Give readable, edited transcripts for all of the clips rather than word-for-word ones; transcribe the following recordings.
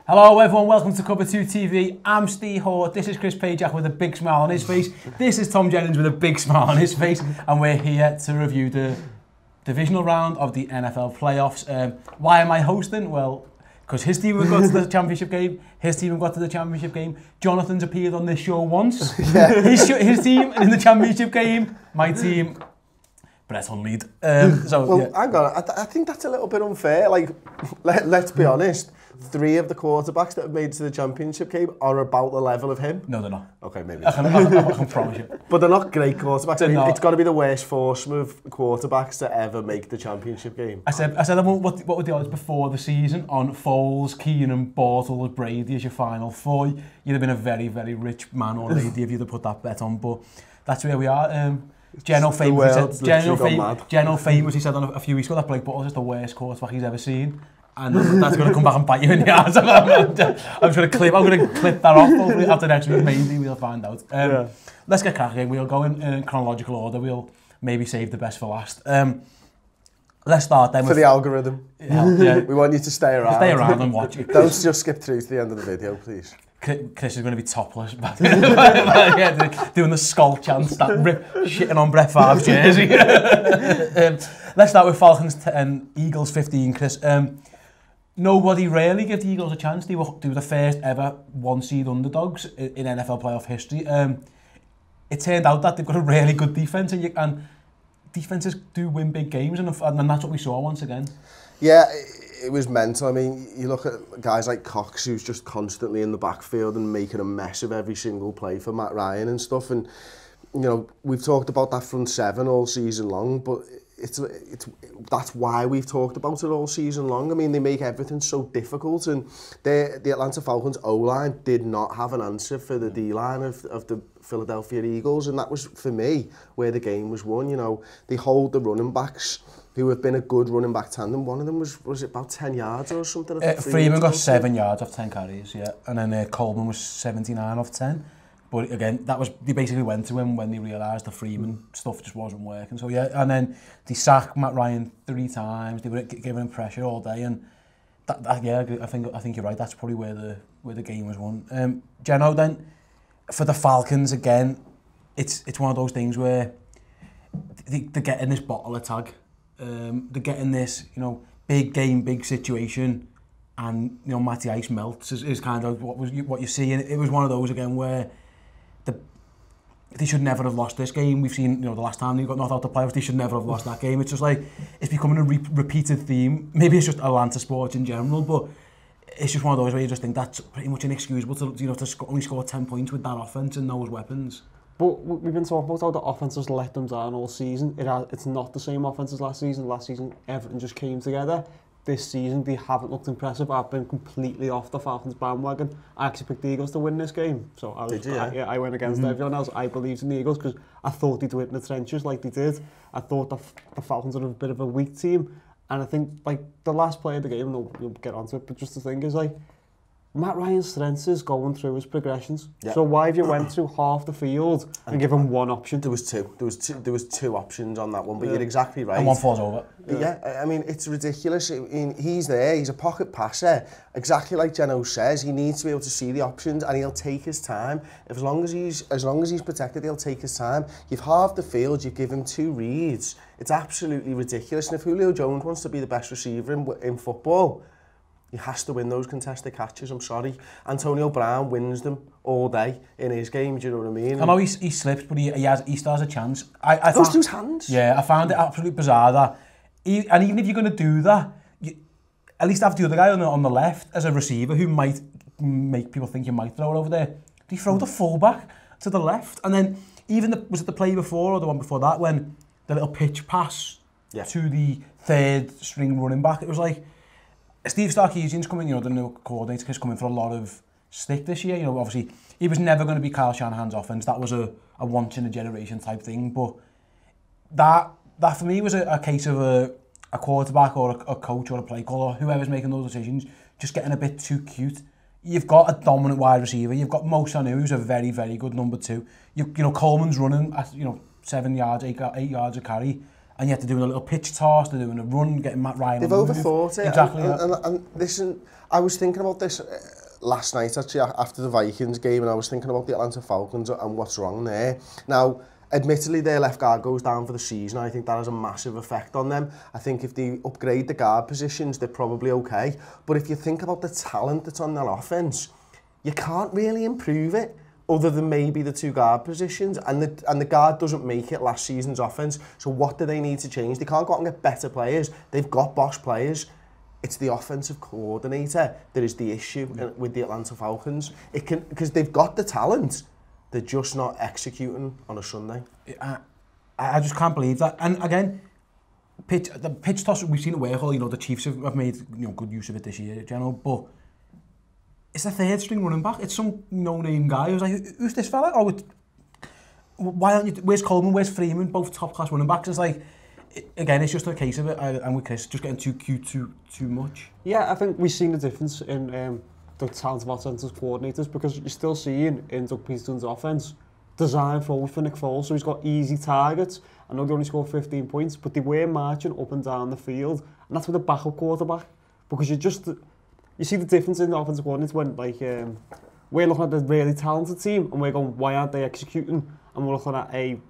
Hello everyone, welcome to Cover 2 TV. I'm Steve Hort, this is Chris Pajak with a big smile on his face. This is Tom Jennings with a big smile on his face. And we're here to review the divisional round of the NFL playoffs. Why am I hosting? Well, because his team have got to the championship game, his team have got to the championship game. Jonathan's appeared on this show once. Yeah. His team in the championship game, my team, Brett Hunlead. Hang on, I think that's a little bit unfair. Like, let's be honest. 3 of the quarterbacks that have made it to the championship game are about the level of him. No, they're not. Okay, maybe. I can promise you. But they're not great quarterbacks. It's got to be the worst foursome of quarterbacks to ever make the championship game. I said, what were the odds before the season on Foles, Keenan, Bortles, Brady as your final 4? You'd have been a very, very rich man or lady if you'd have put that bet on. But that's where we are. Jenno famously said on a few weeks ago that Blake Bortles is the worst quarterback he's ever seen. And that's going to come back and bite you in the ass. I'm going to clip that off hopefully after next week. Maybe we'll find out. Let's get cracking. We'll go in chronological order. We'll maybe save the best for last. Let's start then for the algorithm. Yeah. We want you to stay around. Stay around and watch it. Don't just skip through to the end of the video, please. Chris is going to be topless, doing the skull chance, shitting on Brett Favre's jersey. Let's start with Falcons and Eagles 15, Chris. Nobody really gave the Eagles a chance. They were the first ever one-seed underdogs in NFL playoff history. It turned out that they've got a really good defense, and defenses do win big games, and that's what we saw once again. Yeah, it was mental. I mean, you look at guys like Cox, who's just constantly in the backfield and making a mess of every single play for Matt Ryan and stuff. And you know, we've talked about that front seven all season long, but that's why we've talked about it all season long. I mean, they make everything so difficult, and the Atlanta Falcons O-line did not have an answer for the D-line of the Philadelphia Eagles, and that was, for me, where the game was won. You know, they hold the running backs, who have been a good running back tandem. One of them was it about 10 yards or something? Freeman got 7 yards off 10 carries, yeah, and then Coleman was 79 off 10. But again, they basically went to him when they realised the Freeman stuff just wasn't working. So yeah, and then they sacked Matt Ryan 3 times. They were giving him pressure all day, and yeah, I think you're right. That's probably where the game was won. Jenno, then for the Falcons again, it's one of those things where they're getting this bottle of tag. They're getting this, you know, big game, big situation, and you know, Matty Ice melts is kind of what you see, and it was one of those again where they should never have lost this game. We've seen, you know, the last time they got knocked out the playoffs, they should never have lost that game. It's just like, it's becoming a repeated theme. Maybe it's just Atlanta sports in general, but it's just one of those where you just think that's pretty much inexcusable to, you know, to only score 10 points with that offense and those weapons. But we've been talking about how the offense has let them down all season. It's not the same offense as last season. Last season, everything just came together. This season, they haven't looked impressive. I've been completely off the Falcons bandwagon. I actually picked the Eagles to win this game. So I went against everyone else. I believed in the Eagles because I thought they'd do it in the trenches like they did. I thought the Falcons were a bit of a weak team. And I think, like, the last play of the game, and we'll get onto it, but just the thing is, like, Matt Ryan's strength is going through his progressions. Yep. So why have you went through half the field and give him one option? There was two options on that one, but you're exactly right. And one falls over. Yeah, I mean, it's ridiculous. I mean, he's there, he's a pocket passer. Exactly like Jenno says, he needs to be able to see the options, and he'll take his time. As long as he's protected, he'll take his time. You've halved the field, you've given 2 reads. It's absolutely ridiculous. And if Julio Jones wants to be the best receiver in football, he has to win those contested catches, I'm sorry. Antonio Brown wins them all day in his game, do you know what I mean? I know he slips, but he still has a chance. Those dude's hands? Yeah, I found it absolutely bizarre that, and even if you're going to do that, at least have the other guy on the left as a receiver who might make people think you might throw it over there. He throw the fullback to the left, and then even was it the play before or the one before that when the little pitch pass to the 3rd string running back, it was like, Steve Sarkisian's coming, you know, the new coordinator, is coming for a lot of stick this year. You know, obviously, he was never going to be Kyle Shanahan's offense. That was a once-in-a-generation type thing. But that for me was a case of a quarterback or a coach or a play caller, whoever's making those decisions, just getting a bit too cute. You've got a dominant wide receiver. You've got Mo Sanu, who's a very, very good number 2. You know, Coleman's running at, you know, 7 yards, 8 yards a carry. and yet they're doing a little pitch toss, they're doing a run, getting Matt Ryan They've on the overthought move. it. Exactly. And listen, I was thinking about this last night, actually, after the Vikings game, and I was thinking about the Atlanta Falcons and what's wrong there. Now, admittedly, their left guard goes down for the season. I think that has a massive effect on them. I think if they upgrade the guard positions, they're probably okay. But if you think about the talent that's on that offense, you can't really improve it other than maybe the two guard positions. And the guard doesn't make it last season's offense. So what do they need to change? They can't go out and get better players. They've got boss players. It's the offensive coordinator that is the issue with the Atlanta Falcons. Because they've got the talent. They're just not executing on a Sunday. I just can't believe that. And again, the pitch toss, we've seen it work. You know, the Chiefs have made good use of it this year, Jenno. But it's a third string running back. It's some no-name guy who's like, who's this fella? Oh, why aren't you? Where's Coleman? Where's Freeman? Both top-class running backs. It's like, again, it's just a case of it. And with Chris, just getting too cute too much. Yeah, I think we've seen the difference in the talent of offensive coordinators, because you're still seeing in Doug Peterson's offense designed for Nick Foles, so he's got easy targets. I know they only scored 15 points, but they were marching up and down the field, and that's with a backup quarterback, because you see the difference in the offensive coordinators when we're looking at the really talented team and we're going, why aren't they executing? And we're looking at a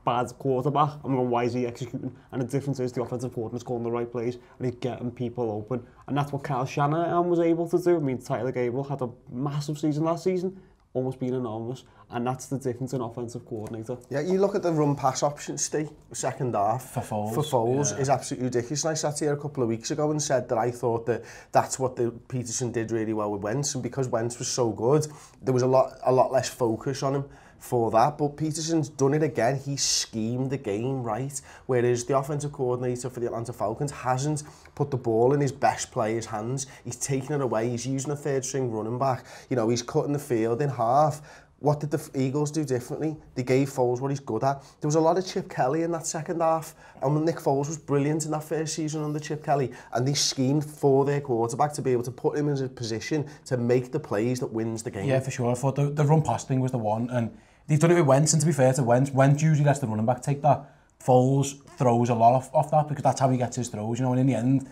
bad quarterback and we're going, why is he executing? And the difference is the offensive coordinator's calling the right plays and he's getting people open. And that's what Kyle Shanahan was able to do. I mean, Tyler Gabriel had a massive season last season, almost being enormous. And that's the difference in offensive coordinator. Yeah, you look at the run-pass option, Steve, second half. For Foles is absolutely ridiculous. And I sat here a couple of weeks ago and said that I thought that that's what Peterson did really well with Wentz. And because Wentz was so good, there was a lot less focus on him for that. But Peterson's done it again. He schemed the game right. Whereas the offensive coordinator for the Atlanta Falcons hasn't put the ball in his best player's hands. He's taking it away. He's using a third-string running back. You know, he's cutting the field in half. What did the Eagles do differently? They gave Foles what he's good at. There was a lot of Chip Kelly in that second half, and Nick Foles was brilliant in that first season under Chip Kelly, and they schemed for their quarterback to be able to put him in a position to make the plays that wins the game. Yeah, for sure. I thought the run-pass thing was the one, and they've done it with Wentz, and to be fair to Wentz usually lets the running back take that. Foles throws a lot off that, because that's how he gets his throws, you know, and in the end,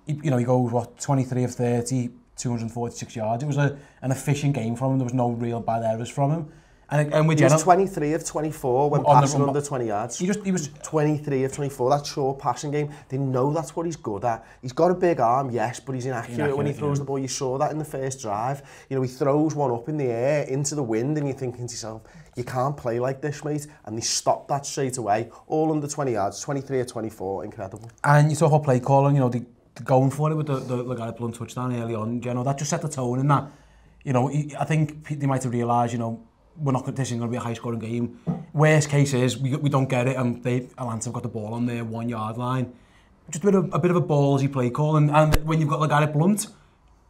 he goes, 23 of 30, 246 yards. It was an efficient game from him. There was no real bad errors from him. And with he was 23 of 24 when passing under 20 yards. He was 23 of 24. That short passing game, they know that's what he's good at. He's got a big arm, yes, but he's inaccurate when he throws the ball. You saw that in the first drive. You know, he throws one up in the air into the wind, and you're thinking to yourself, you can't play like this, mate. And they stopped that straight away. All under 20 yards, 23 of 24, incredible. And you talk about play calling, you know, going for it with the guy blunt touchdown early on, you know, that just set the tone in that. You know, I think they might have realised, you know, this isn't going to be a high-scoring game. Worst case is we don't get it, and Atlanta have got the ball on their 1 yard line. Just a bit of a ballsy play call, and when you've got LeGarrette Blount,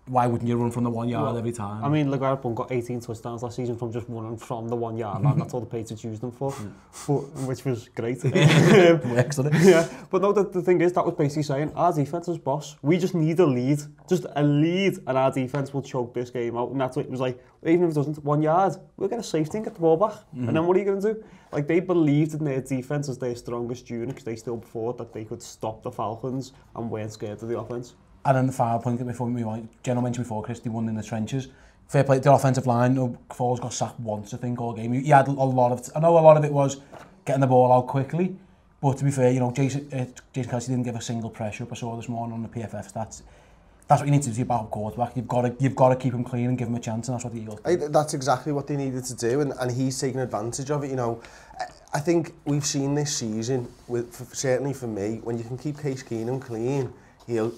why wouldn't you run from the 1 yard every time? I mean, LeGarrette Blount got 18 touchdowns last season from just running from the 1 yard line. That's all the Patriots used him for, which was great. Works, doesn't it? Yeah, but no, the thing is, that was basically saying, our defence is boss. We just need a lead. Just a lead, and our defence will choke this game out. And that's what it was like, even if it doesn't, 1 yard, we'll get a safety and get the ball back. And then what are you going to do? Like, they believed in their defence as their strongest unit, because they still thought that they could stop the Falcons and weren't scared of the offence. And then the final point before we went, Jenno mentioned before, Chris, they won in the trenches. Fair play to the offensive line. Foles got sacked once, I think, all game. He had a lot of... I know a lot of it was getting the ball out quickly, but to be fair, you know, Jason Kelsey didn't give a single pressure up. I saw this morning on the PFF stats. That's what you need to do to backup quarterback. You've got to keep him clean and give him a chance, and that's what the Eagles did. That's exactly what they needed to do, and he's taken advantage of it. You know, I think we've seen this season, certainly for me, when you can keep Case Keenum clean, he'll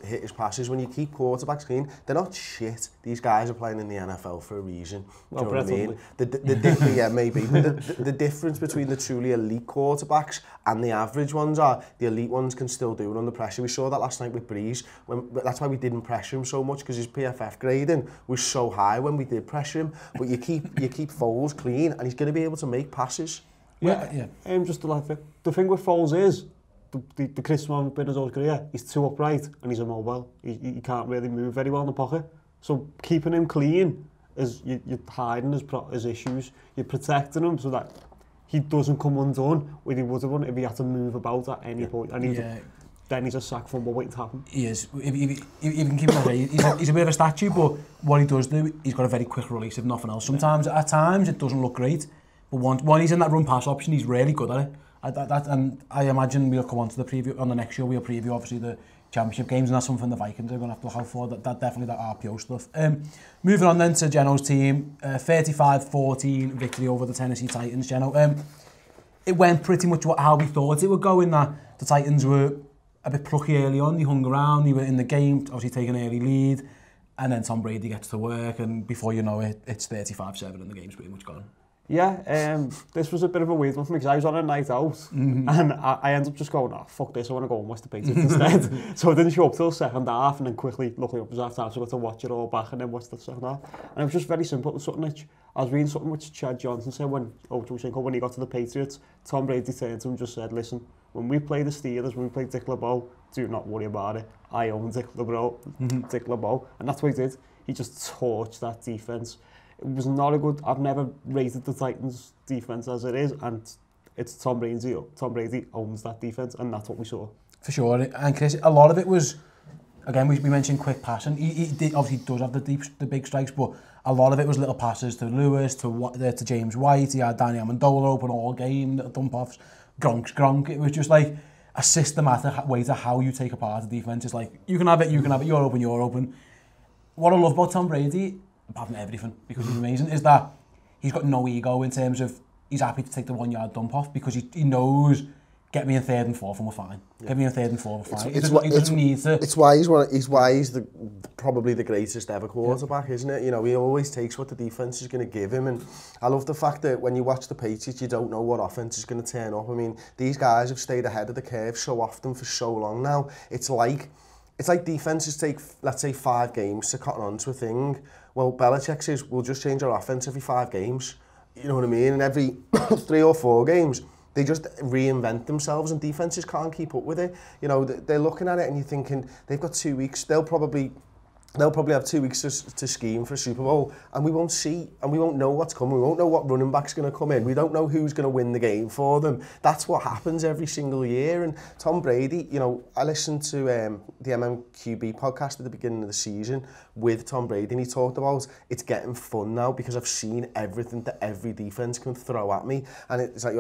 hit his passes. When you keep quarterbacks clean, they're not shit. These guys are playing in the NFL for a reason. Do you know what I mean? Yeah, maybe. But the difference between the truly elite quarterbacks and the average ones are the elite ones can still do it under pressure. We saw that last night with Breeze. That's why we didn't pressure him so much, because his PFF grading was so high when we did pressure him. But you keep Foles clean, and he's going to be able to make passes. Yeah. Just to laugh, the thing with Foles is, the criticism of his whole career, he's too upright and he's immobile. He can't really move very well in the pocket. So keeping him clean is you're hiding his issues. You're protecting him so that he doesn't come undone where he would have done if he had to move about at any point. And then he's a sack fumble waiting to happen. He is. If you can keep him away, he's a bit of a statue, but what he does do, he's got a very quick release, if nothing else. Sometimes, at times, it doesn't look great, but when he's in that run-pass option, he's really good at it. And I imagine we'll come on to the preview, on the next show, we'll preview, obviously, the championship games, and that's something the Vikings are going to have to look out for, that definitely that RPO stuff. Moving on then to Jenno's team, 35-14 victory over the Tennessee Titans. Jenno, it went pretty much how we thought it would go, in that the Titans were a bit plucky early on, they hung around, they were in the game, obviously taking an early lead, and then Tom Brady gets to work, and before you know it, it's 35-7 and the game's pretty much gone. Yeah, this was a bit of a weird one for me because I was on a night out and I ended up just going, oh, fuck this, I want to go and watch the Patriots instead. So I didn't show up till the second half, and then quickly, luckily it was half time, so I got to watch it all back and then watch the second half. And it was just very simple. It was something which, I was reading something which Chad Johnson said when he got to the Patriots. Tom Brady turned to him and just said, listen, when we play the Steelers, when we play Dick LeBeau, do not worry about it. I own Dick LeBeau, and that's what he did. He just torched that defense. It was not a good. I've never rated the Titans' defense as it is, and it's Tom Brady. Tom Brady owns that defense, and that's what we saw. For sure, and Chris, a lot of it was, again, we mentioned quick passing. He obviously does have the big strikes, but a lot of it was little passes to Lewis, to James White. He had Danny Amendola open all game, little dump offs, Gronk. It was just like a systematic way to how you take apart the defense. It's like you can have it, you're open. What I love about Tom Brady, apart from everything, because he's amazing, is that he's got no ego in terms of he's happy to take the 1 yard dump off because he knows, get me in 3rd and 4th and we're fine. Yeah. Get me in 3rd and 4th, we're fine. He doesn't need to. It's why he's probably the greatest ever quarterback, isn't it? You know, he always takes what the defense is going to give him, and I love the fact that when you watch the Patriots, you don't know what offense is going to turn up. I mean, these guys have stayed ahead of the curve so often for so long now. It's like defenses take, let's say, 5 games to cotton on to a thing. Well, Belichick says, we'll just change our offense every 5 games. You know what I mean? And every 3 or 4 games, they just reinvent themselves, and defenses can't keep up with it. You know, they're looking at it and you're thinking, they've got 2 weeks. They'll probably have 2 weeks to scheme for a Super Bowl, and we won't see, and we won't know what's coming. We won't know what running back's going to come in. We don't know who's going to win the game for them. That's what happens every single year. And Tom Brady, you know, I listened to the MMQB podcast at the beginning of the season with Tom Brady, and he talked about it's getting fun now because I've seen everything that every defense can throw at me, and it's like,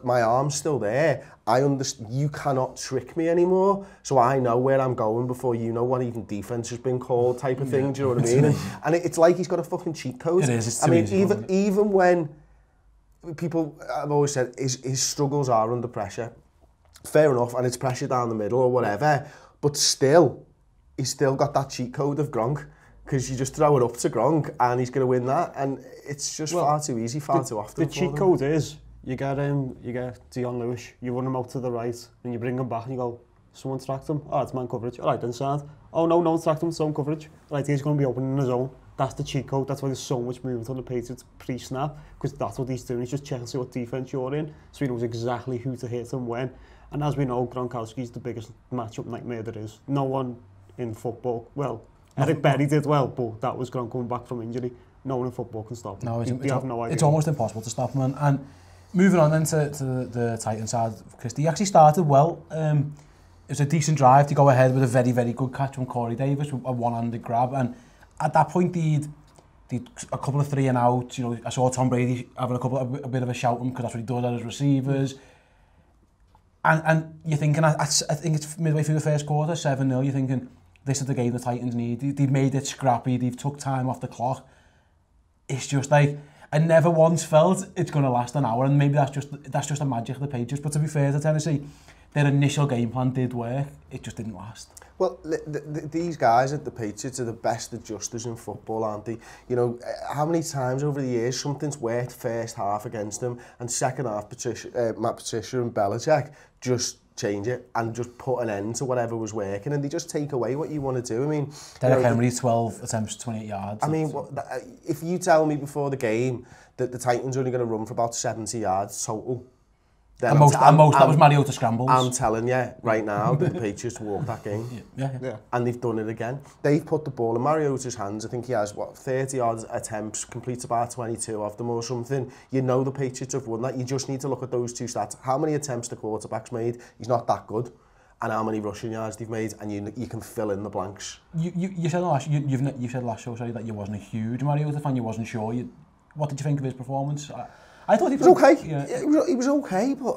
my arm's still there. I understand you cannot trick me anymore, so I know where I'm going before you know what even defense has been called, type of thing. Do you know what I mean? And it's like he's got a fucking cheat code. It is. It's too easy, even when people, I've always said his struggles are under pressure. Fair enough, and it's pressure down the middle or whatever, but still, he's still got that cheat code of Gronk, because you just throw it up to Gronk and he's going to win that, and it's just far too easy, far too often. The cheat code is you get Dion Lewis, you run him out to the right, and you bring him back and you go, someone tracked him. Oh, it's man coverage. All right, then sound. Oh no, no one tracked him. Zone coverage. Right, he's going to be open in his own. That's the cheat code. That's why there's so much movement on the Patriots pre-snap, because that's what he's doing. He's just checking to see what defense you're in, so he knows exactly who to hit and when. And as we know, Gronkowski's the biggest matchup nightmare there is. No one in football, well, Eric Berry did well, but that was Gronk coming back from injury. No one in football can stop him. You have no idea. It's almost impossible to stop him. And moving on then to the Titans side, Chris, he actually started well. It was a decent drive to go ahead with a very, very good catch from Corey Davis, a one-handed grab. And at that point, they'd a couple of 3 and outs. You know, I saw Tom Brady having a bit of a shouting because that's what he does at his receivers. And you're thinking, I think it's midway through the first quarter, 7-0, you're thinking, this is the game the Titans need. They've made it scrappy, they've took time off the clock. It's just like, I never once felt it's going to last an hour, and maybe that's just a magic of the Patriots. But to be fair to Tennessee, their initial game plan did work, it just didn't last. Well, these guys at the Patriots are the best adjusters in football, aren't they? You know, how many times over the years something's worked first half against them, and second half Matt Patricia and Belichick just change it and just put an end to whatever was working, and they just take away what you want to do. I mean, Derrick Henry, 12 attempts, 28 yards. I mean, if you tell me before the game that the Titans are only going to run for about 70 yards total, And most, that was Mariota scrambles. I'm telling you right now that the Patriots walked that game. Yeah. And they've done it again. They've put the ball in Mariota's hands. I think he has, 30 odd attempts, completes about 22 of them or something. You know the Patriots have won that. You just need to look at those two stats. How many attempts the quarterback's made? He's not that good. And how many rushing yards they've made, and you can fill in the blanks. You said you said last show, sorry, that you wasn't a huge Mariota fan. You wasn't sure. What did you think of his performance? I thought he was okay. Yeah. He was okay, but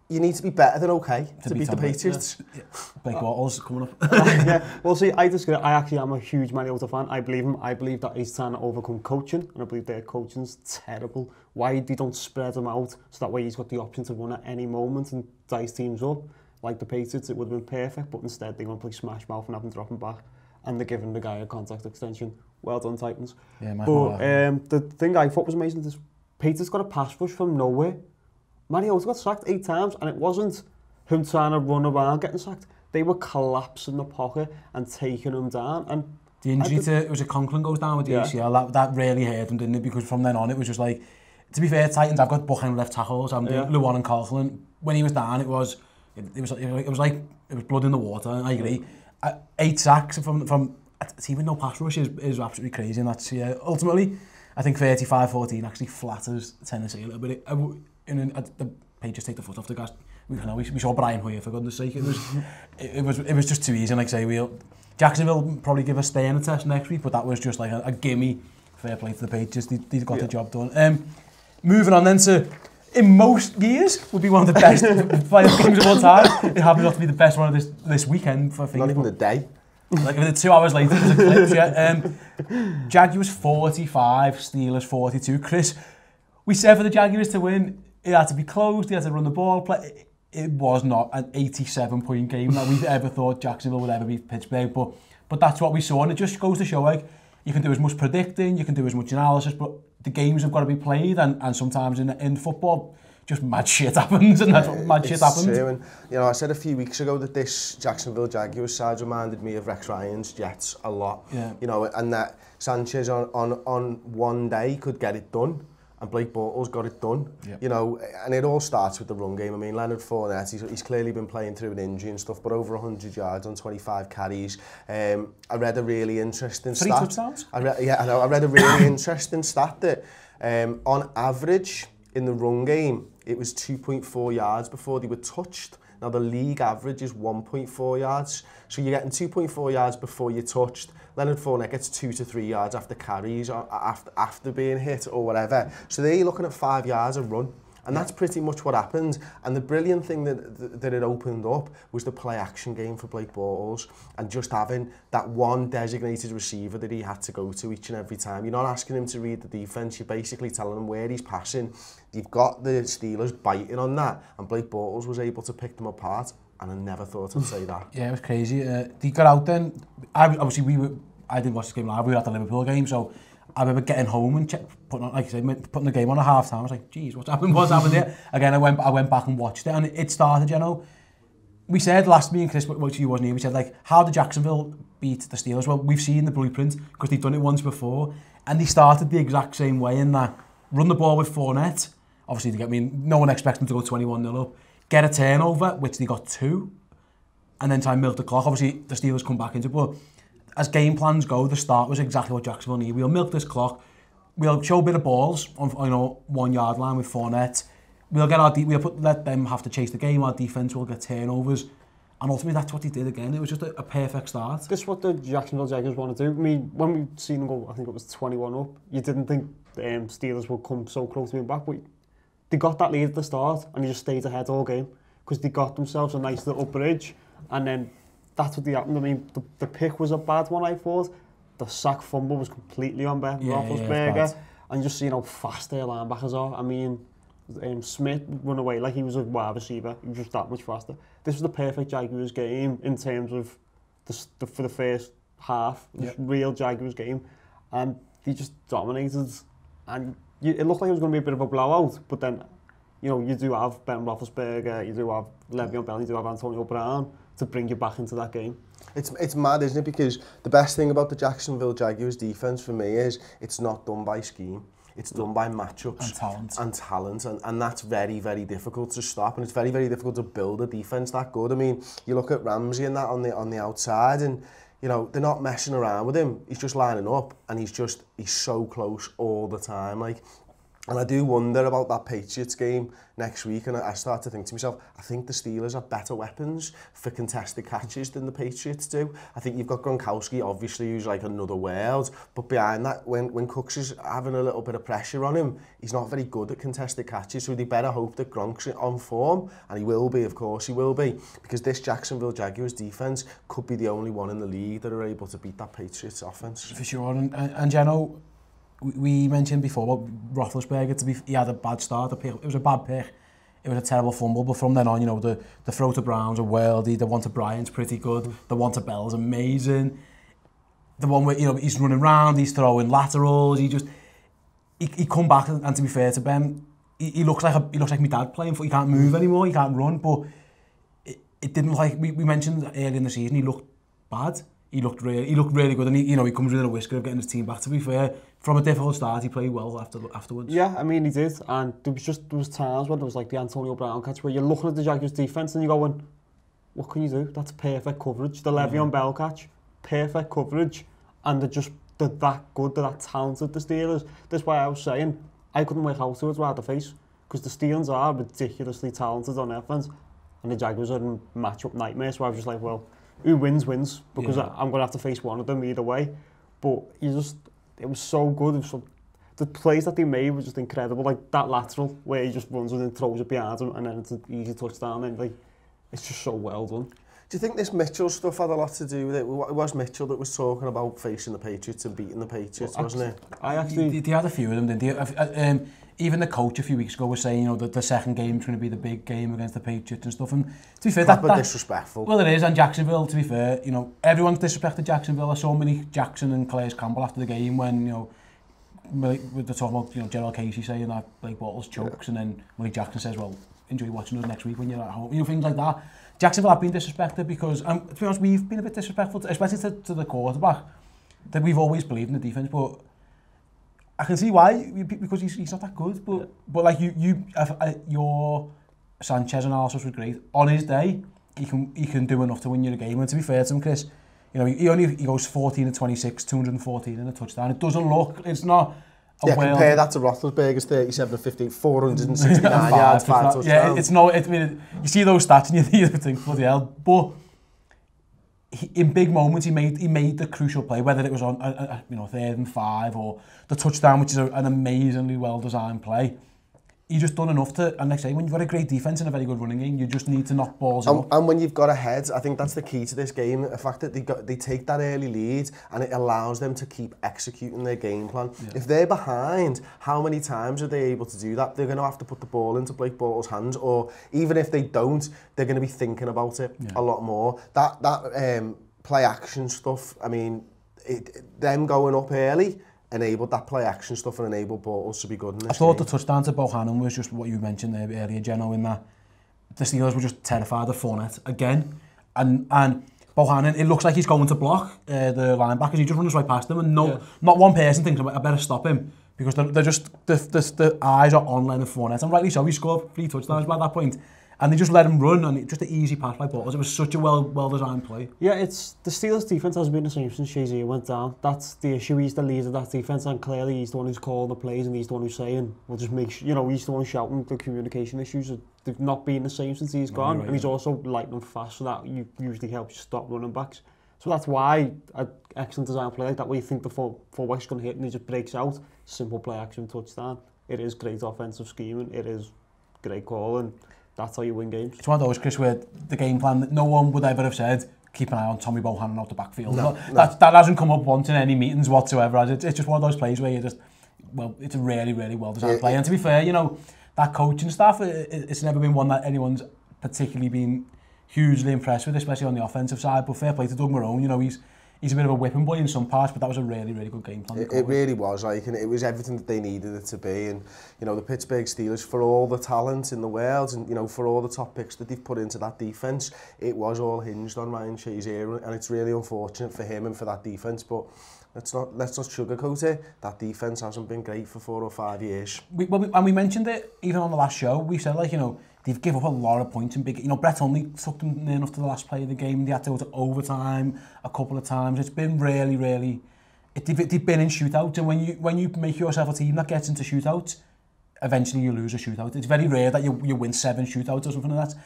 you need to be better than okay to beat the Patriots. Yeah. Blake Bortles coming up. Yeah. Well, see, I disagree. I actually am a huge Mariota fan. I believe him. I believe that he's trying to overcome coaching, and I believe their coaching's terrible. Why they don't spread him out so that way he's got the option to run at any moment and dice teams up. Like the Patriots, it would have been perfect, but instead they want to play smash mouth and have him drop him back, and they're giving the guy a contract extension. Well done, Titans. Yeah, but the thing I thought was amazing is Patriots got a pass rush from nowhere. Mariota got sacked 8 times, and it wasn't him trying to run around getting sacked. They were collapsing the pocket and taking him down. And the injury it was a Conklin goes down with the ACL. That really hurt him, didn't it? Because from then on, it was just like, to be fair, Titans, I've got Buchanan left tackles. I'm doing Luan and Conklin. When he was down, it was like it was blood in the water. I agree. 8 sacks from even no pass rush is absolutely crazy, and that's ultimately I think 35-14 actually flatters Tennessee a little bit. The Patriots take the foot off the gas. We saw Brian Hoyer, for goodness sake. It was just too easy. And like I say, Jacksonville probably give a stay in a test next week, but that was just like a gimme. Fair play to the Patriots. They got the job done. Moving on then to, in most years, would be one of the best games of all time. It happens not to be the best one of this weekend for Not even the day. Like if it's 2 hours later, there's a clip. Yeah. Jaguars 45, Steelers 42. Chris, we said for the Jaguars to win, it had to be close. They had to run the ball. It was not an 87-point game that we've ever thought Jacksonville would ever beat Pittsburgh. But that's what we saw, and it just goes to show like you can do as much predicting, you can do as much analysis, but the games have got to be played, and sometimes in football, just mad shit happens, and that's what mad shit happens. True. And, I said a few weeks ago that this Jacksonville Jaguars side reminded me of Rex Ryan's Jets a lot. Yeah. And that Sanchez on one day could get it done, and Blake Bortles got it done. Yep. And it all starts with the run game. I mean, Leonard Fournette, he's clearly been playing through an injury and stuff, but over 100 yards on 25 carries. I read a really interesting stat. 3 touchdowns? I read a really interesting stat that on average in the run game, it was 2.4 yards before they were touched. Now, the league average is 1.4 yards. So you're getting 2.4 yards before you're touched. Leonard Fournette gets 2 to 3 yards after carries, or after being hit or whatever. So there you're looking at 5 yards a run. And that's pretty much what happened. And the brilliant thing that it opened up was the play-action game for Blake Bortles, and just having that one designated receiver that he had to go to each and every time. You're not asking him to read the defence, you're basically telling him where he's passing. You've got the Steelers biting on that, and Blake Bortles was able to pick them apart, and I never thought I'd say that. Yeah, it was crazy. They got out then. I didn't watch this game live, we were at the Liverpool game, so I remember getting home and putting the game on at half time. I was like, geez, what's happened here? Again, I went back and watched it, and it started, we said last meeting, Chris, which you wasn't here, we said, like, how did Jacksonville beat the Steelers? Well, we've seen the blueprint, because they've done it once before, and they started the exact same way in that, run the ball with Fournette, obviously, no one expects them to go 21-0 up, get a turnover, which they got 2, and then try and milk the clock. Obviously, the Steelers come back into it, but as game plans go, the start was exactly what Jacksonville need. We'll milk this clock. We'll show a bit of balls on 1 yard line with Fournette. We'll let them have to chase the game. Our defense will get turnovers, and ultimately that's what they did again. It was just a perfect start. This is what the Jacksonville Jaguars want to do. I mean, when we seen them go, I think it was 21 up. You didn't think the Steelers would come so close to being back, but they got that lead at the start, and they just stayed ahead all game because they got themselves a nice little bridge, and then. That's what happened. I mean, the pick was a bad one, I thought. The sack fumble was completely on Ben Roethlisberger. And just seeing how fast their linebackers are. I mean, Smith run away like he was a wide receiver. He was just that much faster. This was the perfect Jaguars game in terms of for the first half. It was real Jaguars game. And they just dominated. And it looked like it was going to be a bit of a blowout. But then, you do have Ben Roethlisberger, you do have Le'Veon Bell, you do have Antonio Brown to bring you back into that game. It's mad, isn't it? Because the best thing about the Jacksonville Jaguars defense for me is it's not done by scheme. It's done by matchups and talent, and that's very, very difficult to stop, and it's very, very difficult to build a defence that good. I mean, you look at Ramsey and that on the outside, and you know they're not messing around with him. He's just lining up, and he's so close all the time, like. And I do wonder about that Patriots game next week, and I start to think to myself, I think the Steelers have better weapons for contested catches than the Patriots do. I think you've got Gronkowski, obviously, who's like another world, but behind that, when Cooks is having a little bit of pressure on him, he's not very good at contested catches, so they better hope that Gronk's on form, and he will be, of course he will be, because this Jacksonville Jaguars defence could be the only one in the league that are able to beat that Patriots offence. For sure, and Jenno, we mentioned before about Roethlisberger, he had a bad start, it was a bad pick, it was a terrible fumble, but from then on, you know, the throw to Brown's a worldie, the one to Bryant's pretty good, the one to Bell's amazing, the one where, you know, he's running around, he's throwing laterals, he come back, and to be fair to Ben, he looks like my dad playing foot, he can't move anymore, he can't run, but it didn't like, we mentioned early in the season, he looked bad. He looked really good, and he comes within a whisker of getting his team back. To be fair, from a difficult start, he played well afterwards. Yeah, I mean he did, and there was times when there was like the Antonio Brown catch where you're looking at the Jaguars defence and you're going, what can you do? That's perfect coverage. The Le'Veon Bell catch, perfect coverage, and they're that good, they're that talented, the Steelers. That's why I was saying I couldn't work out who I'd rather face, because the Steelers are ridiculously talented on offense, and the Jaguars are in matchup nightmares. So I was just like, well, who wins, because I'm going to have to face one of them either way. But it was so good. The plays that they made were just incredible. Like that lateral where he just runs and then throws it behind him, and then it's an easy touchdown. And like, it's just so well done. Do you think this Mitchell stuff had a lot to do with it? It was Mitchell that was talking about facing the Patriots and beating the Patriots, wasn't it? They had a few of them, didn't they? Even the coach a few weeks ago was saying, you know, that the second game's going to be the big game against the Patriots and stuff. And to be fair, that's disrespectful. Well, it is. And Jacksonville, to be fair, you know, everyone's disrespected Jacksonville. I saw many Jackson and Calais Campbell after the game when, you know, with the talk about, you know, Gerald Casey saying that Blake Bortles chokes, and then Malik Jackson says, well, enjoy watching us next week when you're at home. You know, things like that. Jacksonville have been disrespected because, to be honest, we've been a bit disrespectful, especially to the quarterback, that we've always believed in the defence, but I can see why, because he's not that good, but like your Sanchez analysis was great. On his day, he can do enough to win you a game. And to be fair to him, Chris, you know, he goes 14 and 26, 214 in a touchdown. It doesn't look, it's not a compare that to Roethlisberger's 37 and 15, 469 yards, 5 touchdowns. Yeah, it's no, I mean, you see those stats and you think, bloody hell, but in big moments, he made the crucial play, whether it was on a 3rd and 5 or the touchdown, which is an amazingly well-designed play. He just done enough to, and like I say, when you've got a great defence and a very good running game, you just need to knock balls out. And when you've got ahead, I think that's the key to this game, the fact that they take that early lead and it allows them to keep executing their game plan. Yeah. If they're behind, how many times are they able to do that? They're going to have to put the ball into Blake Bortles' hands, or even if they don't, they're going to be thinking about it a lot more. That play action stuff, I mean, them going up early enabled that play action stuff and enabled Bortles to be good in this I thought game. The touchdown to Bohannon was just what you mentioned there earlier, Jenno, in that the Steelers were just terrified of Fournette again. And Bohannon, it looks like he's going to block the linebackers. He just runs right past them, and not one person thinks, I better stop him, because they're just, the eyes are on Leonard Fournette. And rightly so, he scored 3 touchdowns by that point. And they just let him run, and it's just an easy pass by Bortles. It was such a well-designed play. Yeah, it's the Steelers' defence has been the same since Shazier went down. That's the issue. He's the leader of that defence, and clearly he's the one who's calling the plays, and he's the one who's saying, we'll just make sure, you know, he's the one shouting the communication issues. They've not been the same since he's gone, and he's also lightning fast, so that usually helps you stop running backs. So that's why an excellent design play like that, where you think the fullback's going to hit and he just breaks out. Simple play action touchdown. It is great offensive scheming. It is great call, and that's how you win games. It's one of those, Chris, where the game plan, no one would ever have said, keep an eye on Tommy Bohannon out the backfield. No. That hasn't come up once in any meetings whatsoever. It's just one of those plays where you just, well, it's a really, really well-designed play. And to be fair, you know, that coaching staff, it's never been one that anyone's particularly been hugely impressed with, especially on the offensive side. But fair play to Doug Marrone, you know, he's a bit of a whipping boy in some parts, but that was a really, really good game plan. It really was, like, and it was everything that they needed it to be. And, you know, the Pittsburgh Steelers, for all the talent in the world and, you know, for all the top picks that they've put into that defence, it was all hinged on Ryan Shazier, and it's really unfortunate for him and for that defence. But let's not sugarcoat it. That defence hasn't been great for 4 or 5 years. And we mentioned it even on the last show. We said, like, you know, they've given up a lot of points in big... You know, Brett Hundley took them near enough to the last play of the game. They had to go to overtime a couple of times. It's been really, really... They've been in shootouts, and when you make yourself a team that gets into shootouts, eventually you lose a shootout. It's very rare that you win 7 shootouts or something like that.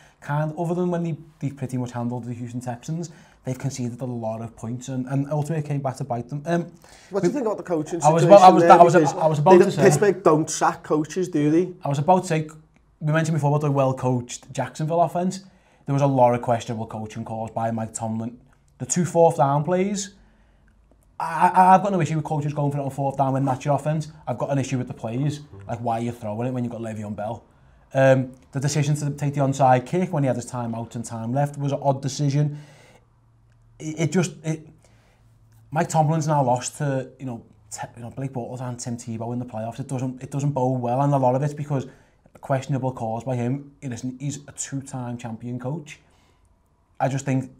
Other than when they've pretty much handled the Houston Texans, they've conceded a lot of points, and ultimately it came back to bite them. What do you think about the coaching situation? I was about to say... Pittsburgh don't sack coaches, do they? I was about to say, we mentioned before about the well-coached Jacksonville offense. There was a lot of questionable coaching calls by Mike Tomlin. The 2 4th down plays, I've got no issue with coaches going for it on 4th down when that's your offense. I've got an issue with the plays, like why you're throwing it when you've got Le'Veon Bell. The decision to take the onside kick when he had his time out and time left was an odd decision. Mike Tomlin's now lost to Blake Bortles and Tim Tebow in the playoffs. It doesn't bode well, and a lot of it's because questionable calls by him. Listen, he's a 2-time champion coach. I just think.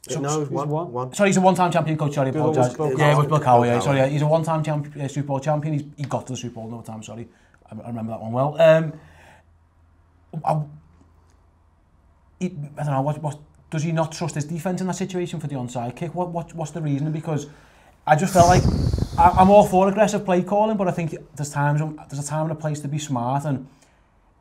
He's one. Sorry, he's a 1-time champion coach. Sorry, apologise. Yeah, it was Bill Cowher. Yeah, sorry, he's a 1-time Super Bowl champion. He got to the Super Bowl another time. Sorry, I remember that one well. I don't know what does he not trust his defence in that situation for the onside kick? What's the reason? Because I just felt like I'm all for aggressive play calling, but I think there's a time and a place to be smart, and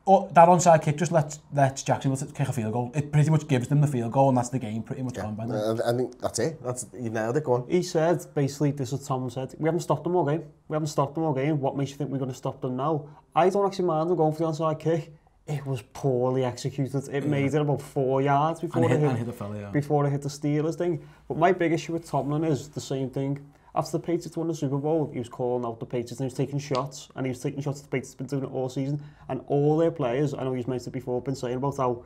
that onside kick just lets Jacksonville kick a field goal. It pretty much gives them the field goal, and that's the game pretty much gone by now. I think that's it. You nailed it. Go on. He said, basically, this is what Tom said, we haven't stopped them all game. What makes you think we're going to stop them now? I don't actually mind them going for the onside kick. It was poorly executed. It made it about 4 yards before it hit the Steelers thing. But my big issue with Tomlin is the same thing. After the Patriots won the Super Bowl, he was calling out the Patriots and he was taking shots. And he was taking shots. The Patriots have been doing it all season. And all their players, I know he's mentioned it before, been saying about how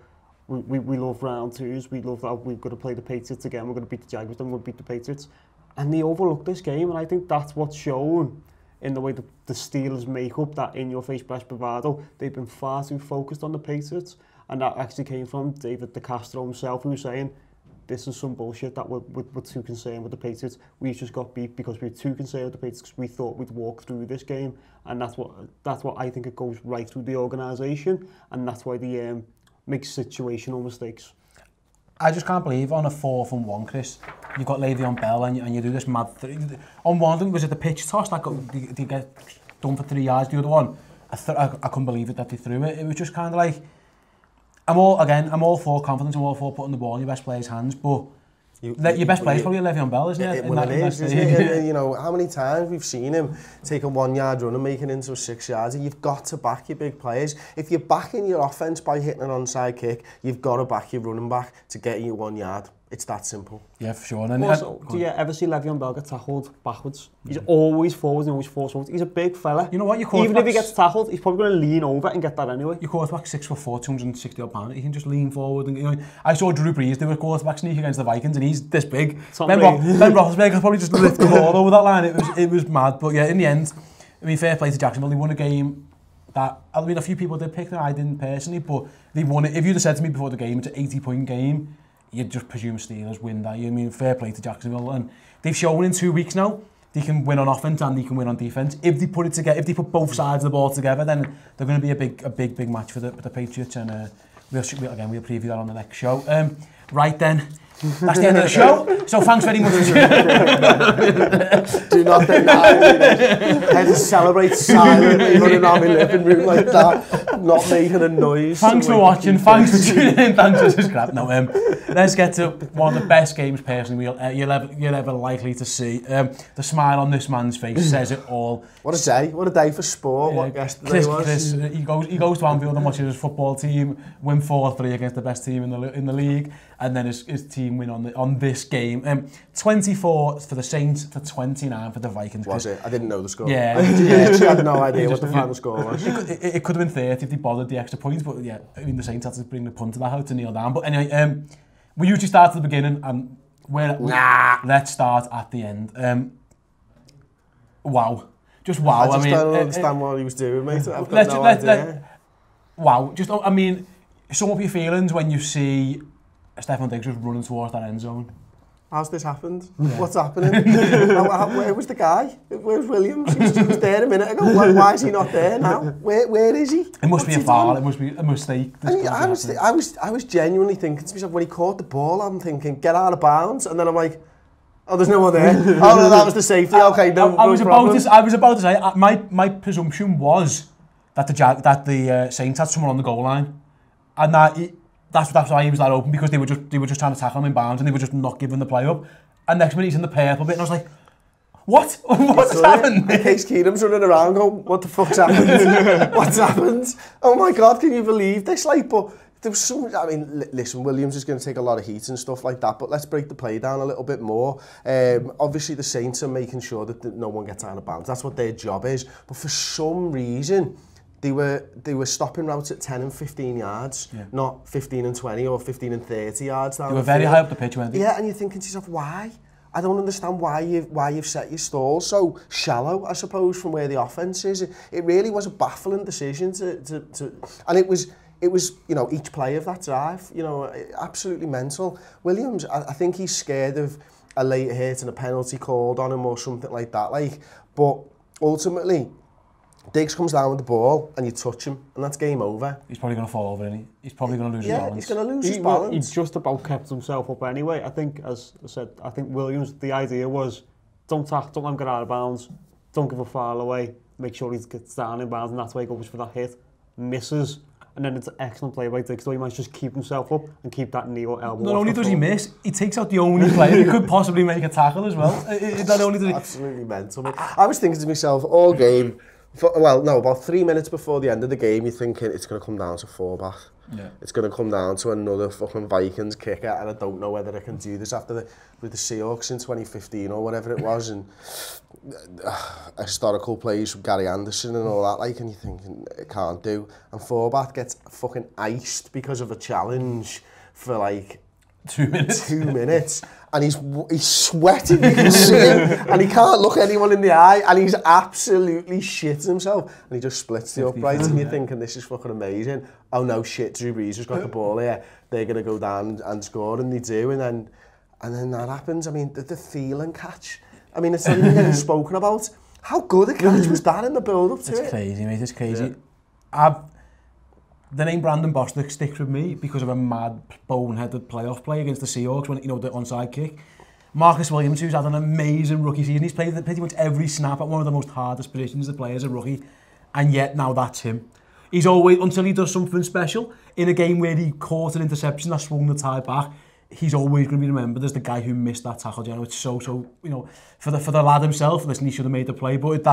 we love round 2s. We love that we've got to play the Patriots again. We're going to beat the Jaguars, then we're going to beat the Patriots. And they overlooked this game. And I think that's what's shown in the way the Steelers make up that in-your-face brash bravado. They've been far too focused on the Patriots. And that actually came from David DeCastro himself, who was saying, this is some bullshit that we're too concerned with the Patriots. We just got beat because we were too concerned with the Patriots because we thought we'd walk through this game, and that's what I think it goes right through the organisation, and that's why they make situational mistakes. I just can't believe on a 4th and 1, Chris, you've got Le'Veon Bell and you do this mad... On one of them, was it the pitch toss that they get done for 3 yards? The other one, I couldn't believe it that they threw it. It was just kind of like... I'm all for confidence, I'm all for putting the ball in your best player's hands, but your best player is probably Le'Veon Bell, isn't it? Isn't it? You know, how many times we've seen him take a 1-yard run and make it into a 6 yards, and you've got to back your big players. If you're backing your offence by hitting an onside kick, you've got to back your running back to get you 1 yard. It's that simple. Yeah, for sure. And also, do you ever see Le'Veon Bell get tackled backwards? He's always forwards and always forwards. He's a big fella. You know what? Even if he gets tackled, he's probably going to lean over and get that anyway. Your quarterback 6'4", 260 odd pounds. He can just lean forward. And, you know, I saw Drew Brees do a quarterback sneak against the Vikings, and he's this big. Ben Roethlisberger probably just lift the ball over that line. It was mad. But yeah, in the end, I mean, fair play to Jacksonville. They won a game that, I mean, a few people did pick them. I didn't personally, but they won it. If you'd have said to me before the game, it's an 80-point game, you'd just presume Steelers win that. I mean, fair play to Jacksonville, and they've shown in 2 weeks now they can win on offense and they can win on defense. If they put it together, if they put both sides of the ball together, then they're going to be a big match for the Patriots, and we'll preview that on the next show. Right then, that's the end of the show. So thanks very much. Do not deny me. I had to celebrate silently running around my living room like that, not making a noise. Thanks for watching. Thanks for tuning in. Thanks for subscribing. No, let's get to one of the best games personally you're ever likely to see. The smile on this man's face says it all. What a day! What a day for sport! What yesterday was. Chris, he goes to Anfield and watches his football team win 4-3 against the best team in the league, and then his team win on this game. 24 for the Saints to 29 for the Vikings. Was it? I didn't know the score. Yeah. I had no idea what the final score was. It could have been 30 if they bothered the extra points, but yeah, I mean the Saints had to bring the punter that out to kneel down. But anyway, we usually start at the beginning, and let's start at the end. Wow. Just wow. I don't understand what he was doing, mate. I've got no idea. Wow. Just, I mean, sum up your feelings when you see Stefan Diggs just running towards that end zone. how's this happened? What's happening? Where was the guy? Where's Williams? He was there a minute ago. Why is he not there now? Where is he? It must be a foul. It must be a mistake. I was genuinely thinking to myself, when he caught the ball, I'm thinking, get out of bounds. And then I'm like, oh, there's no one there. Oh no, that was the safety. Okay, I was about to say, my presumption was that the Saints had someone on the goal line, and that's why he was that open, because they were just trying to tackle him in bounds and they were just not giving the play up. And next minute he's in the purple bit, and I was like, what? What's happened? Case Keenum's running around going, what the fuck's happened? What's happened? Oh my God, can you believe this? Like, but there was so much, I mean, listen, Williams is going to take a lot of heat and stuff like that, but let's break the play down a little bit more. Obviously, the Saints are making sure that no one gets out of bounds. That's what their job is. But for some reason, they were stopping routes at 10 and 15 yards, not 15 and 20 or 15 and 30 yards down. They were very high up the pitch, weren't they? Yeah, and you're thinking to yourself, why? I don't understand why you've set your stall so shallow, I suppose, from where the offense is. It really was a baffling decision and it was, you know, each play of that drive, you know, absolutely mental. Williams, I think he's scared of a late hit and a penalty called on him or something like that. Like, but ultimately, Diggs comes down with the ball and you touch him, and that's game over. He's probably going to fall over, isn't he? He's probably going to lose his balance. He's going to lose his balance. He's just about kept himself up anyway. I think, as I said, I think Williams, the idea was, don't let him get out of bounds, don't give a foul away, make sure he gets down in bounds, and that's why he goes for that hit. Misses, and then it's an excellent play by Diggs, so he might just keep himself up and keep that knee or elbow. Not only does he miss, he takes out the only player who could possibly make a tackle as well. Not only does he... Absolutely mental. I was thinking to myself all game, about 3 minutes before the end of the game, you're thinking it's going to come down to fullback. Yeah. It's going to come down to another fucking Vikings kicker, and I don't know whether I can do this with the Seahawks in 2015 or whatever it was, and historical plays from Gary Anderson and all that, like, and you're thinking it can't do. And fullback gets fucking iced because of a challenge for like 2 minutes. 2 minutes. And he's sweating, you can see him, and he can't look anyone in the eye, and he's absolutely shitting himself, and he just splits the uprights, and you're thinking, this is fucking amazing. Oh no, shit, Drew Brees has got the ball here, they're going to go down and score, and they do, and then that happens. I mean, the Thielen catch, I mean, it's not even getting spoken about. How good a catch was that in the build-up to it? It's crazy, mate, it's crazy. Yeah. The name Brandon Bostic sticks with me because of a mad, boneheaded playoff play against the Seahawks, when, you know, the onside kick. Marcus Williams, who's had an amazing rookie season, he's played pretty much every snap at one of the most hardest positions to play as a rookie, and yet now that's him. He's always, until he does something special, in a game where he caught an interception that swung the tide back, he's always going to be remembered as the guy who missed that tackle. You know, it's so, you know, for the lad himself, listen, he should have made the play, but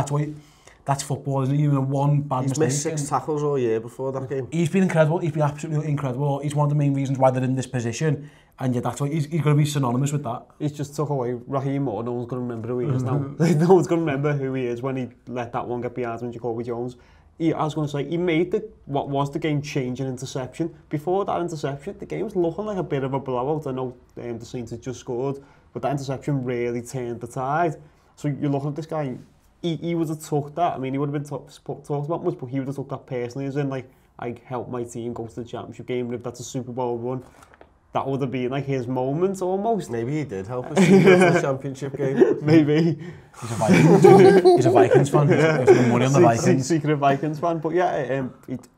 that's football, isn't it? You know, one bad mistake. He's missed 6 tackles all year before that game. He's been incredible. He's been absolutely incredible. He's one of the main reasons why they're in this position. And yeah, that's why he's going to be synonymous with that. He's just took away Raheem Moore. No one's going to remember who he is now. No one's going to remember who he is when he let that one get behind him, Jacoby Jones. I was going to say, he made what was the game-changing interception. Before that interception, the game was looking like a bit of a blowout. I know the Saints had just scored, but that interception really turned the tide. So you're looking at this guy, he would have took that. I mean, he would have been talked about much, but he would have took that personally, as in, like, I helped my team go to the championship game, and if that's a Super Bowl run, that would have been like his moment almost. Maybe he did help us to go to the championship game. Maybe. He's a Vikings fan. He's money on the Vikings. Secret Vikings fan. But yeah,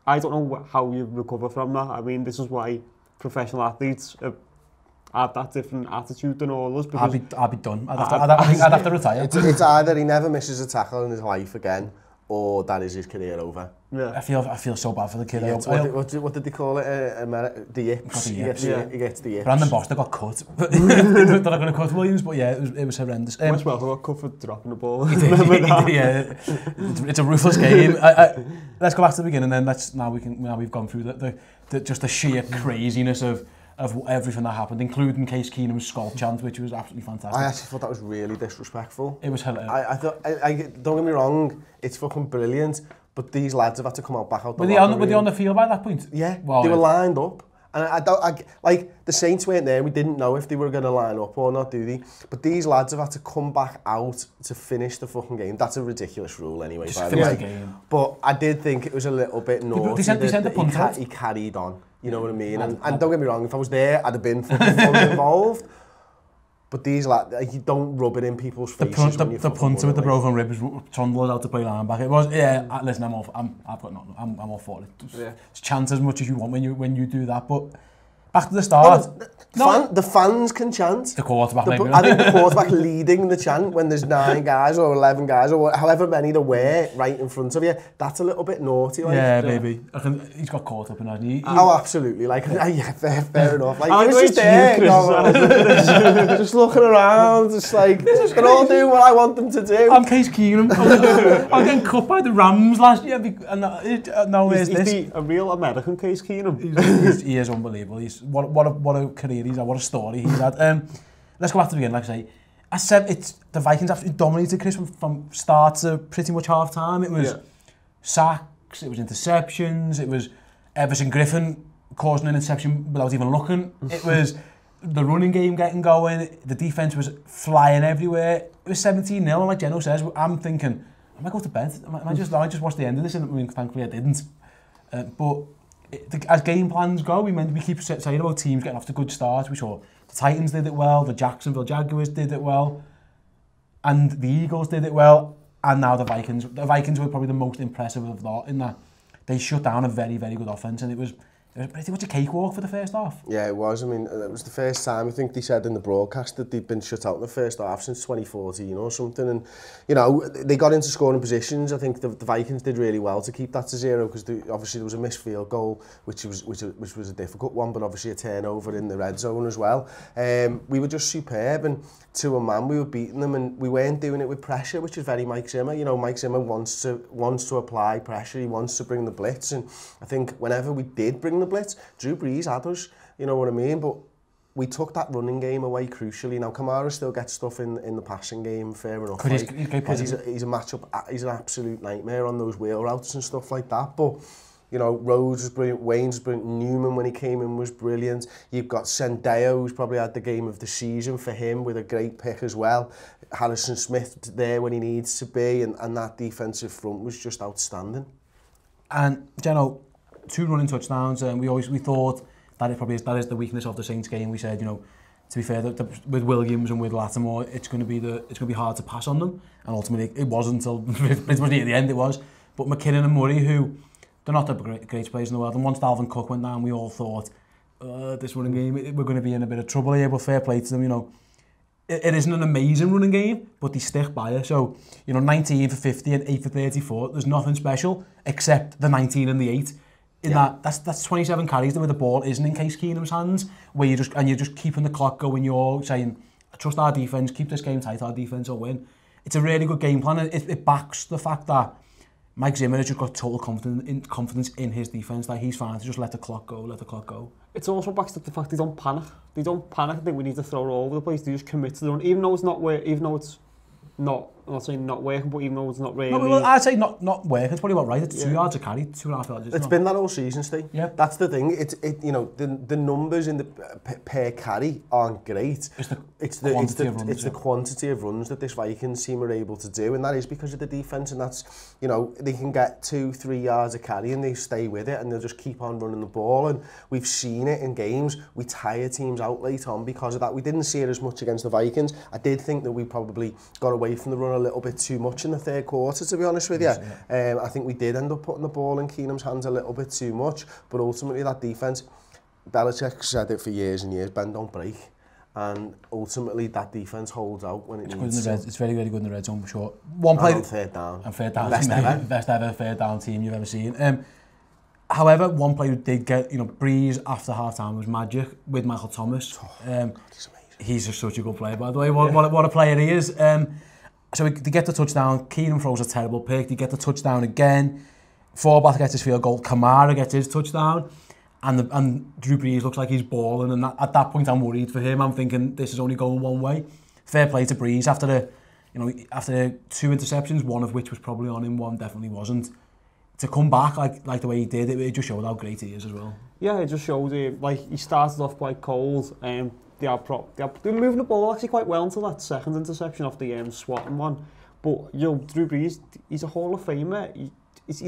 I don't know how you recover from that. I mean, this is why professional athletes have that different attitude than all of us. I'd be done. I'd have to retire. It's either he never misses a tackle in his life again, or that is his career over. Yeah. I feel so bad for the kid. What did they call it? The yips. He gets the yips. Brandon Bostic got cut. They're not going to cut Williams, but yeah, it was horrendous. Wes Welker got cut for dropping the ball. Yeah, it's a ruthless game. Let's go back to the beginning, then. Now we've gone through just the sheer craziness of everything that happened, including Case Keenum's skull chant, which was absolutely fantastic. I actually thought that was really disrespectful. It was hilarious. I thought, don't get me wrong, it's fucking brilliant, but these lads have had to come out back out the Were they on the field by that point? Yeah, they were lined up. And like, the Saints weren't there, we didn't know if they were going to line up or not, do they? But these lads have had to come back out to finish the fucking game. That's a ridiculous rule anyway, by the way. Game. But I did think it was a little bit naughty. They sent the punt out. He carried on, you know what I mean? And don't get me wrong, if I was there, I'd have been fully involved. But these you don't rub it in people's faces. The punter with the broken ribs trundled out to play linebacker. It was listen, I'm all for it. Just chant as much as you want when you do that. But back to the start. The fans can chant. The quarterback, maybe. I think the quarterback leading the chant when there's 9 guys or 11 guys or however many there were right in front of you. That's a little bit naughty. Like. Yeah, maybe. He's got caught up in that. Oh, absolutely. Like, yeah, fair enough. Like, I he was just there, just looking around, just like, they're all doing what I want them to do. I'm Case Keenum. I'm getting cut by the Rams last year. And now here's this. He's a real American Case Keenum. He is unbelievable. What a career he's had, what a story he's had. Let's go back to the beginning, like I said, the Vikings absolutely dominated Chris from start to pretty much half time. It was sacks, it was interceptions, it was Everson Griffin causing an interception without even looking. It was the running game getting going, the defence was flying everywhere. It was 17-0, and like Jenno says, I'm thinking, am I going to bed? I just watched the end of this, and thankfully I didn't. But as game plans go, we keep saying about teams getting off to good starts. We saw the Titans did it well, the Jacksonville Jaguars did it well, and the Eagles did it well, and now the Vikings. The Vikings were probably the most impressive of that, in that they shut down a very, very good offense, and it was pretty much a cakewalk for the first half. Yeah, it was. I mean, it was the first time, I think they said in the broadcast, that they'd been shut out in the first half since 2014 or something. And, you know, they got into scoring positions. I think the Vikings did really well to keep that to 0, because obviously there was a missed field goal, which was a difficult one, but obviously a turnover in the red zone as well. We were just superb, and to a man we were beating them, and we weren't doing it with pressure, which is very Mike Zimmer. You know, Mike Zimmer wants to apply pressure. He wants to bring the blitz, and I think whenever we did bring the blitz, Drew Brees had us, you know what I mean? But we took that running game away crucially. Now Kamara still gets stuff in the passing game, fair enough. Because he's a matchup, he's an absolute nightmare on those wheel routes and stuff like that. But you know, Rhodes was brilliant, Wayne's brilliant, Newman when he came in was brilliant. You've got Sendeo, who's probably had the game of the season for him, with a great pick as well. Harrison Smith there when he needs to be, and that defensive front was just outstanding. And Jenno, 2 running touchdowns, and we thought that that is the weakness of the Saints game. We said, you know, to be fair, with Williams and with Lattimore, it's going to be hard to pass on them, and ultimately it wasn't until pretty much near the end it was. But McKinnon and Murray, who they're not the great players in the world, and once Dalvin Cook went down, we all thought, this running game, we're going to be in a bit of trouble here. But fair play to them, you know. It isn't an amazing running game, but they stick by it. So, you know, 19 for 50 and 8 for 34. There's nothing special except the 19 and the 8. That's 27 carries where the ball isn't in Case Keenum's hands, where you're just keeping the clock going. You're saying, trust our defense, keep this game tight. Our defense will win. It's a really good game plan. It backs the fact that Mike Zimmer has just got total confidence in his defense, that he's fine to just let the clock go. It's also backs up the fact they don't panic. I think we need to throw it all over the place. They just commit to the run, even though it's not I'm not saying not working, but even though it's not really... No, well, I'd say not working. It's probably about right. It's 2 yards a carry, 2.5 yards. It's been that all season, Steve. Yeah. That's the thing. You know, the numbers in the per carry aren't great. It's the quantity of runs that this Vikings team are able to do, and that is because of the defense. And that's, you know, they can get 2-3 yards a carry and they stay with it, and they'll just keep on running the ball. And we've seen it in games. We tire teams out late on because of that. We didn't see it as much against the Vikings. I did think that we probably got away from the run a little bit too much in the third quarter, to be honest with you. I think we did end up putting the ball in Keenum's hands a little bit too much, but ultimately that defense, Belichick said it for years and years, bend don't break, and ultimately that defense holds out when it needs to. It's very, very good in the red zone for sure. One play, and third down. And third down. Best ever third down team you've ever seen. However, one play who did get, you know, Breeze after half time was magic with Michael Thomas. He's amazing. He's just such a good player, by the way. What a player he is. So they get the touchdown. Keenum throws a terrible pick. They get the touchdown again. Forbath gets his field goal. Kamara gets his touchdown. And Drew Brees looks like he's balling. And at that point, I'm worried for him. I'm thinking this is only going one way. Fair play to Brees after the 2 interceptions, one of which was probably on him, one definitely wasn't. To come back like the way he did, it just showed how great he is as well. Yeah, it just showed him. Like, he started off quite cold. They were moving the ball actually quite well until that second interception off the swatting one. But, you know, Drew Brees, he's a Hall of Famer. He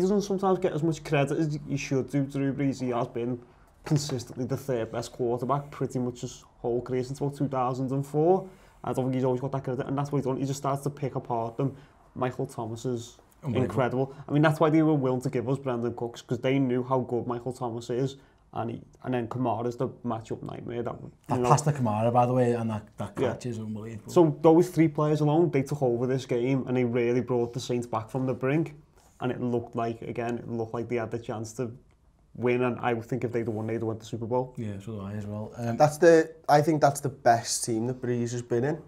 doesn't sometimes get as much credit as he should do. Drew Brees, he has been consistently the 3rd best quarterback pretty much his whole career since about 2004. I don't think he's always got that credit, and that's what he's done. He just starts to pick apart them. Michael Thomas is incredible. I mean, that's why they were willing to give us Brendan Cooks, because they knew how good Michael Thomas is, and then Kamara's the matchup nightmare. That pass to Kamara, by the way, and that catch is unbelievable. So those 3 players alone, they took over this game, and they really brought the Saints back from the brink, and it looked like they had the chance to win, and I think if they'd won, they'd won the Super Bowl. Yeah, so do I as well. I think that's the best team that Breeze has been in.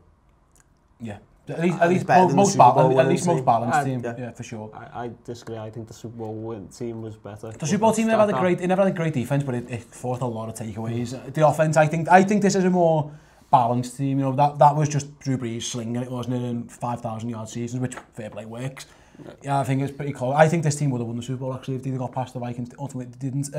Yeah. At least most balanced team, yeah, for sure. I disagree. I think the Super Bowl team was better. The Super Bowl team never had a great defense, but it forced a lot of takeaways. The offense, I think this is a more balanced team. You know, that was just Drew Brees slinging it, wasn't it, in 5,000-yard seasons, which fair play works. Yeah, I think it's pretty close. I think this team would have won the Super Bowl actually if they got past the Vikings. Ultimately, they didn't.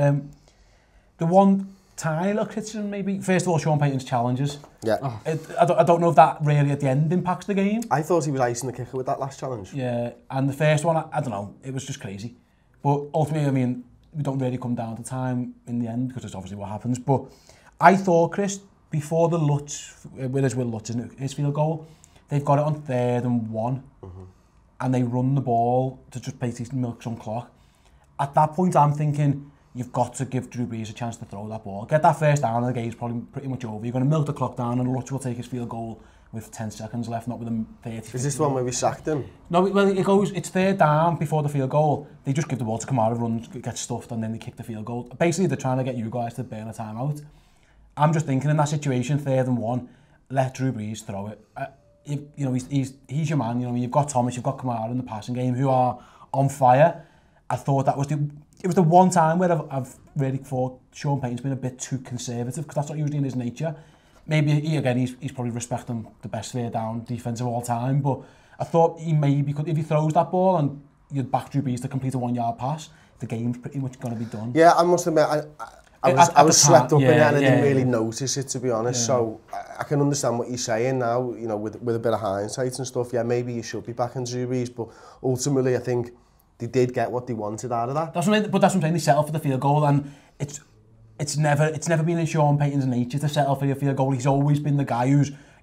The one tiny little criticism, maybe. First of all, Sean Payton's challenges. Yeah. I don't know if that really at the end impacts the game. I thought he was icing the kicker with that last challenge. Yeah, and the first one, I don't know, it was just crazy. But ultimately, I mean, we don't really come down to time in the end because it's obviously what happens. But I thought, Chris, before the Lutz, with Lutz, isn't it, his field goal, they've got it on 3rd and 1, and they run the ball to just basically milk some clock. At that point, I'm thinking, you've got to give Drew Brees a chance to throw that ball. Get that first down, and the game's probably pretty much over. You're going to milk the clock down, and Lutz will take his field goal with 10 seconds left, not with him 30. Is this the one where we sacked him? No, well, it's 3rd down before the field goal. They just give the ball to Kamara, runs, gets stuffed, and then they kick the field goal. Basically, they're trying to get you guys to burn a timeout. I'm just thinking in that situation, 3rd and 1, let Drew Brees throw it. You know, he's your man. You know, you've got Thomas, you've got Kamara in the passing game who are on fire. I thought it was the one time where I've really thought Sean Payton's been a bit too conservative, because that's not usually in his nature. Maybe he's probably respecting the best 3rd down defense of all time, but I thought he maybe could, if he throws that ball and you'd back Drew Brees to complete a 1-yard pass, the game's pretty much going to be done. Yeah, I must admit, I was swept up in it and I didn't really notice it, to be honest. Yeah. So I can understand what you're saying now, you know, with a bit of hindsight and stuff. Yeah, maybe you should be backing Drew Brees, but ultimately I think they did get what they wanted out of that. That's what I'm saying. They settled for the field goal, and it's never been in Sean Payton's nature to settle for a field goal. He's always been the guy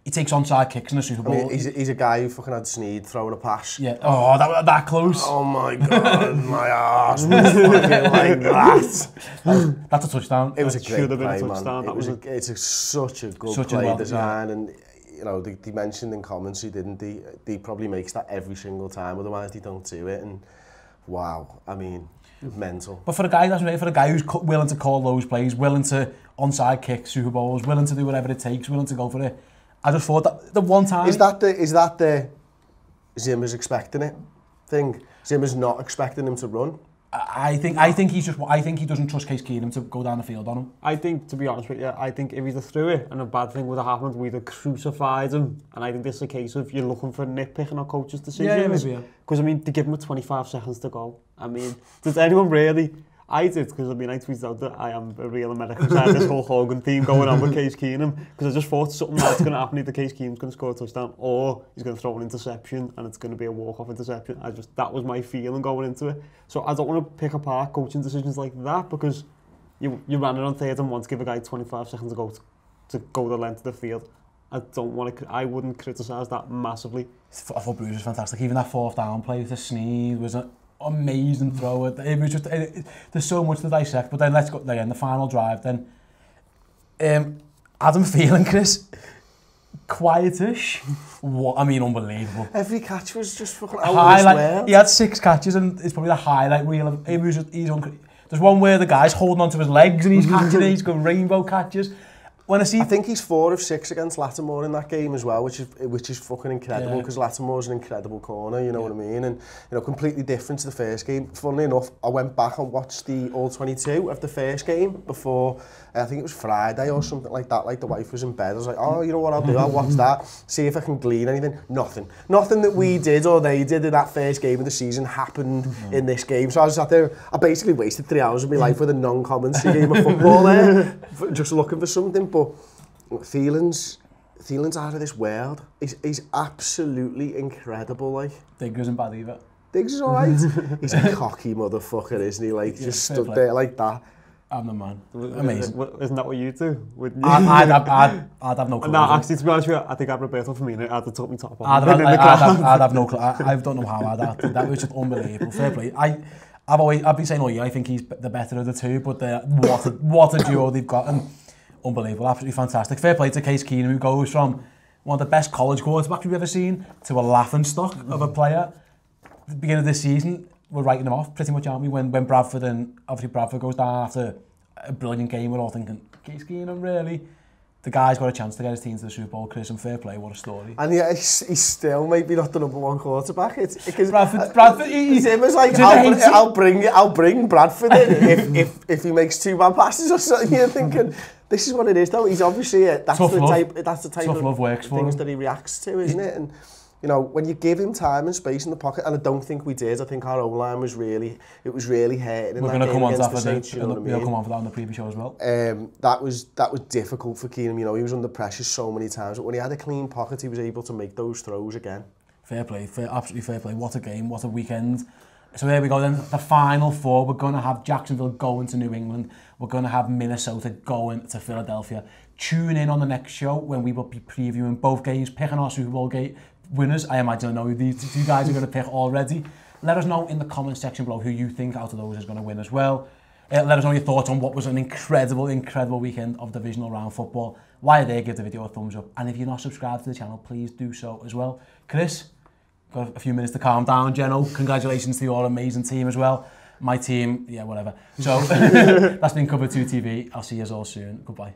he takes onside kicks in the Super Bowl. I mean, he's a guy who fucking had Snead throwing a pass. Yeah. Oh, that close. Oh my God, my arse was fucking like that. That's a touchdown. It was a great play, man. It's such a good play design, and you know they mentioned in commentary, didn't they? They probably makes that every single time, otherwise they don't do it. And wow, I mean, mental. But for a guy who's willing to call those plays, willing to onside kick Super Bowls, willing to do whatever it takes, willing to go for it, I just thought that the one time... Is that the Zimmer's expecting it thing? Zimmer's not expecting him to run? I think he doesn't trust Case Keenum to go down the field on him. I think, to be honest with you, I think if he'd threw it and a bad thing would have happened, we'd have crucified him. And I think this is a case of you're looking for nitpicking on coaches' decisions. Yeah. Because, I mean, they give him 25 seconds to go. I mean, does anyone really... I did, because I mean, I tweeted out that I am a real American side of this whole Hogan theme going on with Case Keenum, because I just thought something that's going to happen, either Case Keenum's going to score a touchdown or he's going to throw an interception and it's going to be a walk-off interception. That was my feeling going into it. So I don't want to pick apart coaching decisions like that, because you ran it on 3rd and 1 to give a guy 25 seconds to go the length of the field. I wouldn't criticise that massively. I thought Bruce was fantastic. Even that 4th down play with the Snead was an amazing throw. It was just there's so much to dissect. But then let's go again. The final drive. Then Adam Thielen, Chris, quietish. What I mean, unbelievable. Every catch was just fucking highlight. He had 6 catches, and it's probably the highlight reel of it. There's one where the guy's holding onto his legs and he's catching it. He's got rainbow catches. I think he's 4 of 6 against Lattimore in that game as well, which is fucking incredible, because Lattimore's an incredible corner, you know what I mean? And you know, completely different to the first game. Funnily enough, I went back and watched the All-22 of the first game before, I think it was Friday or something like that, like the wife was in bed. I was like, oh, you know what I'll do? I'll watch that, see if I can glean anything. Nothing that we did or they did in that first game of the season happened in this game. So I was sat there, I basically wasted 3 hours of my life with a non-commentary game of football there, just looking for something. But Thielen's out of this world. He's absolutely incredible, like. Diggs isn't bad either. Diggs is alright. He's a cocky motherfucker, isn't he? Like, just stood there like that. I'm the man. Amazing. Isn't that what you do? I'd have no clue. No, actually, to be honest with you, I think I'd Roberto Firmino at the top of my top. I'd have no clue. I don't know how I'd have. That was just unbelievable. Fair play. I've been saying all year, I think he's the better of the two, but what a duo they've got, and unbelievable, absolutely fantastic. Fair play to Case Keenum, who goes from one of the best college quarterbacks we've ever seen to a laughingstock of a player. At the beginning of this season, we're writing him off pretty much, aren't we? When Bradford, and obviously Bradford goes down after a brilliant game, we're all thinking, Case Keenum, really? The guy's got a chance to get his team to the Super Bowl, Chris, and fair play, what a story. And yeah, he's still maybe not the #1 quarterback. It's because Bradford, he's him as like, I'll bring Bradford in if he makes 2 bad passes or something. You're thinking, this is what it is though. He's obviously that's the type of things that he reacts to, isn't it? And you know, when you give him time and space in the pocket, and I don't think we did. I think our O-line was really hurting in We're that game against the Saints. We'll come on for that on the previous show as well. That was difficult for Keenum. You know, he was under pressure so many times, but when he had a clean pocket, he was able to make those throws again. Fair play, absolutely fair play. What a game, what a weekend. So there we go then, the final 4. We're going to have Jacksonville going to New England. We're going to have Minnesota going to Philadelphia. Tune in on the next show when we will be previewing both games, picking our Super Bowl winners. I imagine I know who these 2 guys are going to pick already. Let us know in the comment section below who you think out of those is going to win as well. Let us know your thoughts on what was an incredible weekend of divisional round football. While you're there, give the video a thumbs up. And if you're not subscribed to the channel, please do so as well. Chris, got a few minutes to calm down. Jenno, congratulations to your amazing team as well. My team, yeah, whatever. So that's been Cover 2 TV. I'll see you all soon. Goodbye.